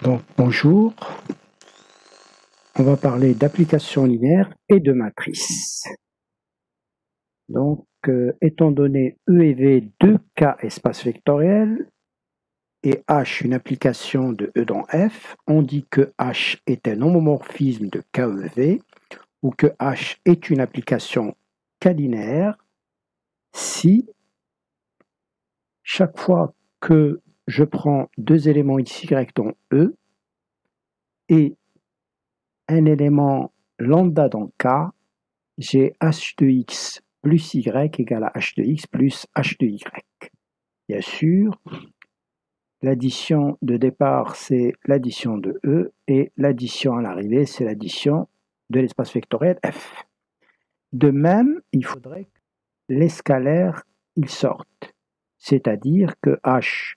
Donc, bonjour, on va parler d'applications linéaires et de matrices. Donc, étant donné E et V, deux cas espace vectoriel, et H une application de E dans F, on dit que H est un homomorphisme de KEV, ou que H est une application K-linéaire si chaque fois que je prends deux éléments XY dans E et un élément lambda dans K, j'ai h de x plus y égale à h de x plus h de y. Bien sûr, l'addition de départ, c'est l'addition de E, et l'addition à l'arrivée, c'est l'addition de l'espace vectoriel F. De même, il faudrait que les scalaires ils sortent, c'est-à-dire que h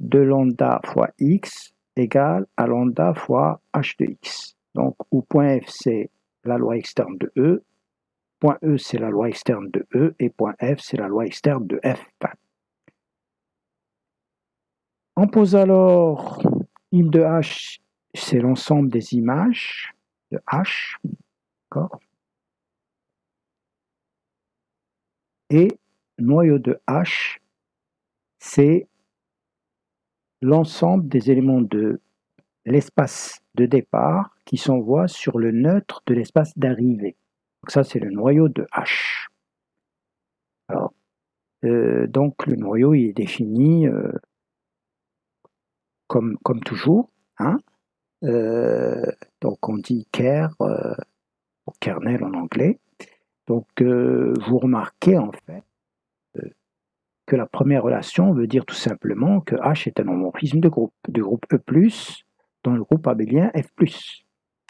de lambda fois x égale à lambda fois h de x. Donc, où point F, c'est la loi externe de E, point E, c'est la loi externe de E, et point F, c'est la loi externe de F. On pose alors I de H, c'est l'ensemble des images de H, d'accord, et noyau de H, c'est l'ensemble des éléments de l'espace de départ qui s'envoient sur le neutre de l'espace d'arrivée. Donc ça, c'est le noyau de H. Alors, donc le noyau il est défini comme toujours, hein. Donc on dit ker, ou kernel en anglais. Donc vous remarquez en fait que la première relation veut dire tout simplement que H est un homomorphisme de groupe E+, dans le groupe abélien F+.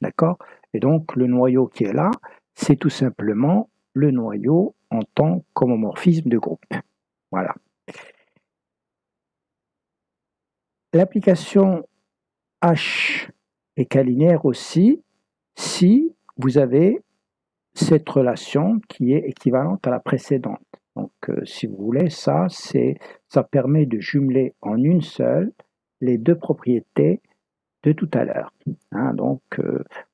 D'accord? Et donc le noyau qui est là, c'est tout simplement le noyau en tant qu'homomorphisme de groupe. Voilà. L'application H est K-linéaire aussi si vous avez cette relation qui est équivalente à la précédente. Donc, si vous voulez, ça permet de jumeler en une seule les deux propriétés de tout à l'heure. Hein, donc,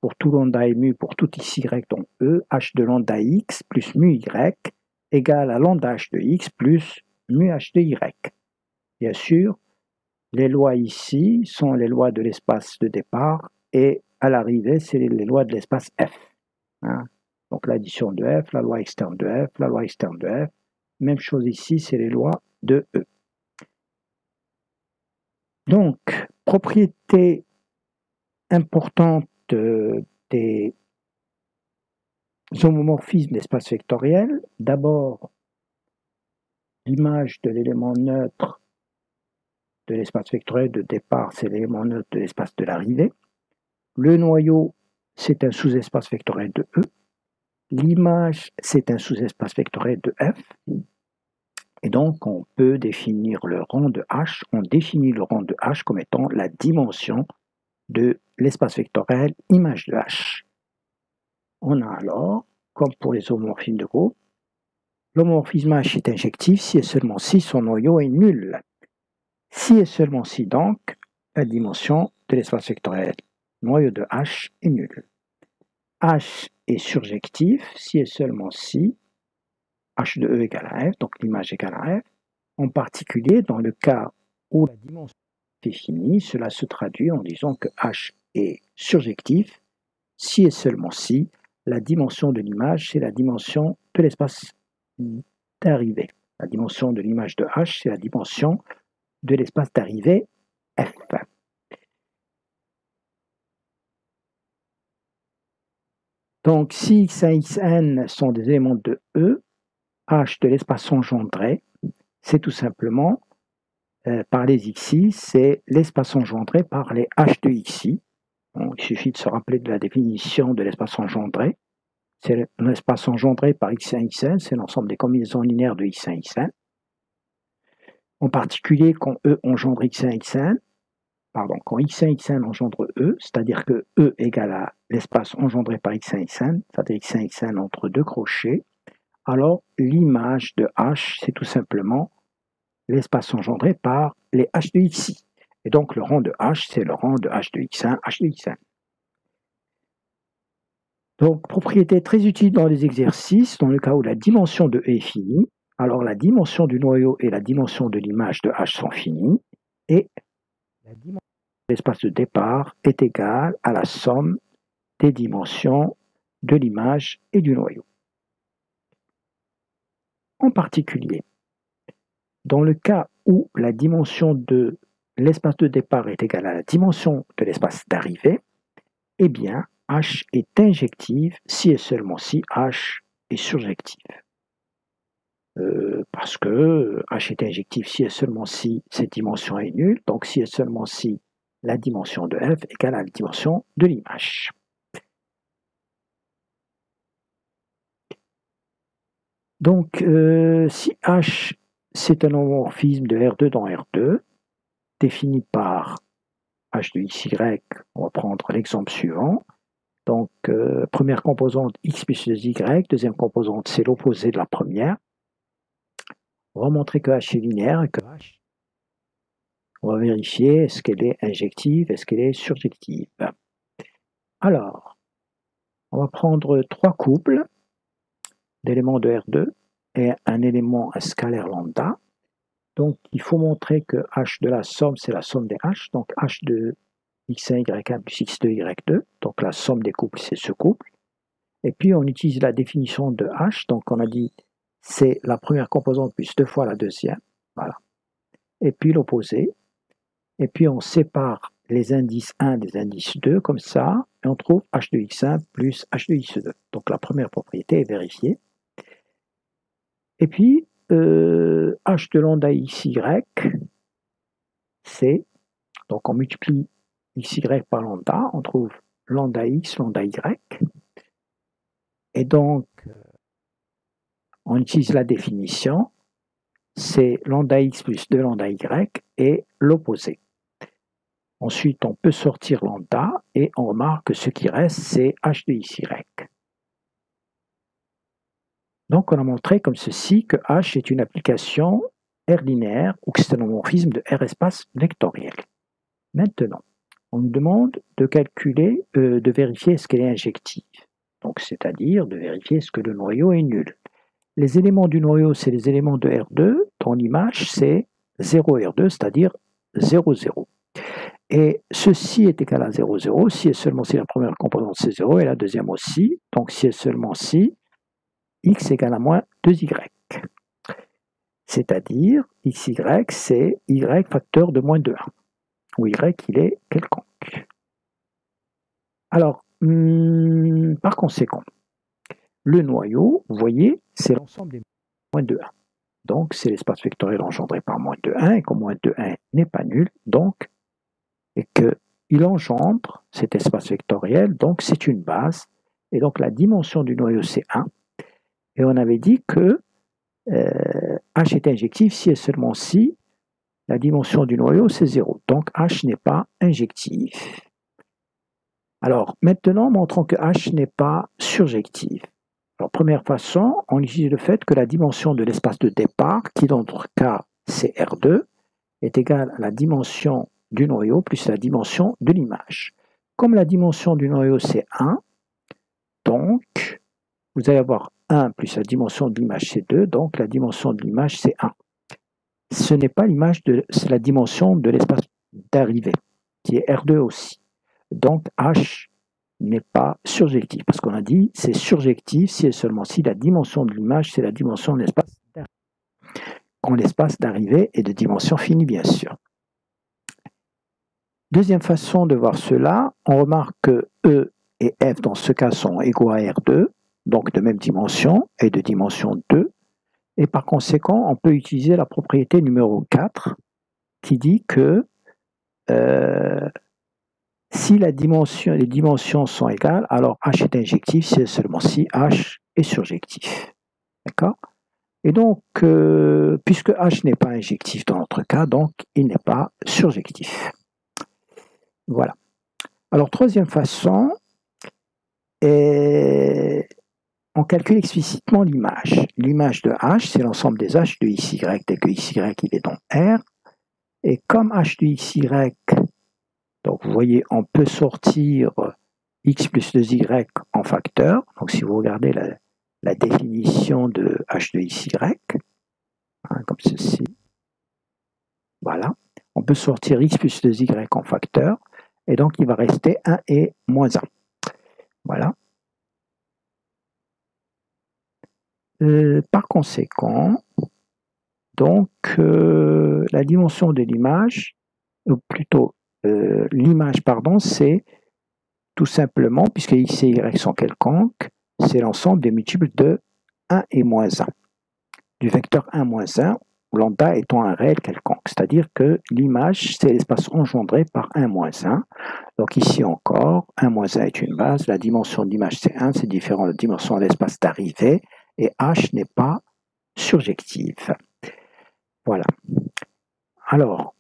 pour tout lambda et mu, pour tout xy dans E, h de lambda x plus mu y égale à lambda h de x plus mu h de y. Bien sûr, les lois ici sont les lois de l'espace de départ et à l'arrivée, c'est les lois de l'espace F. Hein. Donc l'addition de F, la loi externe de F, la loi externe de F. Même chose ici, c'est les lois de E. Donc, propriété importante des homomorphismes d'espace vectoriel. D'abord, l'image de l'élément neutre de l'espace vectoriel de départ, c'est l'élément neutre de l'espace de l'arrivée. Le noyau, c'est un sous-espace vectoriel de E. L'image, c'est un sous-espace vectoriel de F. Et donc, on peut définir le rang de H. On définit le rang de H comme étant la dimension de l'espace vectoriel image de H. On a alors, comme pour les homomorphismes de groupe, l'homomorphisme H est injectif si et seulement si son noyau est nul. Si et seulement si, donc, la dimension de l'espace vectoriel noyau de H est nulle. H est surjectif si et seulement si H de E égale à F, donc l'image égale à F. En particulier, dans le cas où la dimension est finie, cela se traduit en disant que H est surjectif si et seulement si la dimension de l'image, c'est la dimension de l'espace d'arrivée. La dimension de l'image de H, c'est la dimension de l'espace d'arrivée F. Donc, si x1 et xn sont des éléments de E, H de l'espace engendré, c'est tout simplement par les xi, c'est l'espace engendré par les h de xi. Bon, il suffit de se rappeler de la définition de l'espace engendré. C'est l'espace engendré par x1, xn, c'est l'ensemble des combinaisons linéaires de x1, xn. En particulier, quand E engendre x1, xn, quand x1, xn engendre E, c'est-à-dire que E égale à l'espace engendré par x1, xn, c'est-à-dire x1, xn entre deux crochets, alors l'image de H, c'est tout simplement l'espace engendré par les h de xi. Et donc le rang de H, c'est le rang de H de X1, H de X1. Donc, propriété très utile dans les exercices, dans le cas où la dimension de E est finie. Alors, la dimension du noyau et la dimension de l'image de H sont finies. Et la dimension de l'espace de départ est égale à la somme des dimensions de l'image et du noyau. En particulier, dans le cas où la dimension de l'espace de départ est égale à la dimension de l'espace d'arrivée, eh bien, H est injective si et seulement si H est surjective. Parce que H est injective si et seulement si cette dimension est nulle, donc si et seulement si la dimension de F est égale à la dimension de l'image. Donc, si H, c'est un homomorphisme de R2 dans R2, défini par H de XY, on va prendre l'exemple suivant. Donc, première composante X plus 2Y, deuxième composante, c'est l'opposé de la première. On va montrer que H est linéaire et que H, on va vérifier est-ce qu'elle est injective, est-ce qu'elle est surjective. Alors, on va prendre trois couples d'éléments de R2 et un élément scalaire lambda. Donc, il faut montrer que H de la somme, c'est la somme des H. Donc, H de X1, Y1 plus X2, Y2. Donc, la somme des couples, c'est ce couple. Et puis, on utilise la définition de H. Donc, on a dit, c'est la première composante plus deux fois la deuxième. Voilà. Et puis, l'opposé. Et puis, on sépare les indices 1 des indices 2, comme ça. Et on trouve H de X1 plus H de X2. Donc, la première propriété est vérifiée. Et puis, H de lambda XY, c'est, donc on multiplie XY par lambda, on trouve lambda X, lambda Y. Et donc, on utilise la définition, c'est lambda X plus 2 lambda Y et l'opposé. Ensuite, on peut sortir lambda et on remarque que ce qui reste, c'est H de XY. Donc, on a montré comme ceci que H est une application R linéaire ou que c'est un homomorphisme de R espace vectoriel. Maintenant, on nous demande de calculer, de vérifier est-ce qu'elle est injective. Donc, c'est-à-dire de vérifier est-ce que le noyau est nul. Les éléments du noyau, c'est les éléments de R2. Dans l'image, c'est 0 R2, c'est-à-dire 0, 0. Et ceci est égal à 0, 0, si et seulement si la première composante c'est 0 et la deuxième aussi. Donc, si et seulement si x égale à moins 2y. C'est-à-dire, xy, c'est y facteur de moins de 1, où y, il est quelconque. Alors, par conséquent, le noyau, vous voyez, c'est l'ensemble des moins de 1. Donc, c'est l'espace vectoriel engendré par moins de 1, et comme moins de 1 n'est pas nul, donc, et qu'il engendre cet espace vectoriel, donc c'est une base, et donc la dimension du noyau, c'est 1. Et on avait dit que H est injectif si et seulement si la dimension du noyau, c'est 0. Donc, H n'est pas injectif. Alors, maintenant, montrons que H n'est pas surjectif. Alors, première façon, on utilise le fait que la dimension de l'espace de départ, qui dans notre cas, c'est R2, est égale à la dimension du noyau plus la dimension de l'image. Comme la dimension du noyau, c'est 1, donc, vous allez avoir 1 plus la dimension de l'image, c'est 2, donc la dimension de l'image, c'est 1. Ce n'est pas l'image, c'est la dimension de l'espace d'arrivée, qui est R2 aussi. Donc, H n'est pas surjectif, parce qu'on a dit c'est surjectif si et seulement si la dimension de l'image, c'est la dimension de l'espace d'arrivée. Quand l'espace d'arrivée est de dimension finie, bien sûr. Deuxième façon de voir cela, on remarque que E et F, dans ce cas, sont égaux à R2, donc de même dimension et de dimension 2. Et par conséquent, on peut utiliser la propriété numéro 4 qui dit que si les dimensions sont égales, alors H est injectif si et seulement si H est surjectif. D'accord? Et donc, puisque H n'est pas injectif dans notre cas, donc il n'est pas surjectif. Voilà. Alors, troisième façon, on calcule explicitement l'image. L'image de H, c'est l'ensemble des H de XY, dès que XY il est dans R. Et comme h de xy, donc vous voyez, on peut sortir x plus 2y en facteur. Donc si vous regardez la définition de h de xy, comme ceci, voilà, on peut sortir x plus 2y en facteur, et donc il va rester 1 et moins 1. Voilà. Par conséquent, donc la dimension de l'image, ou plutôt l'image, pardon, c'est tout simplement, puisque x et y sont quelconques, c'est l'ensemble des multiples de 1 et moins 1, du vecteur 1 moins 1, où lambda étant un réel quelconque. C'est-à-dire que l'image, c'est l'espace engendré par 1 moins 1. Donc ici encore, 1 moins 1 est une base, la dimension de l'image c'est 1, c'est différent de la dimension de l'espace d'arrivée, et h n'est pas surjective. Voilà. Alors,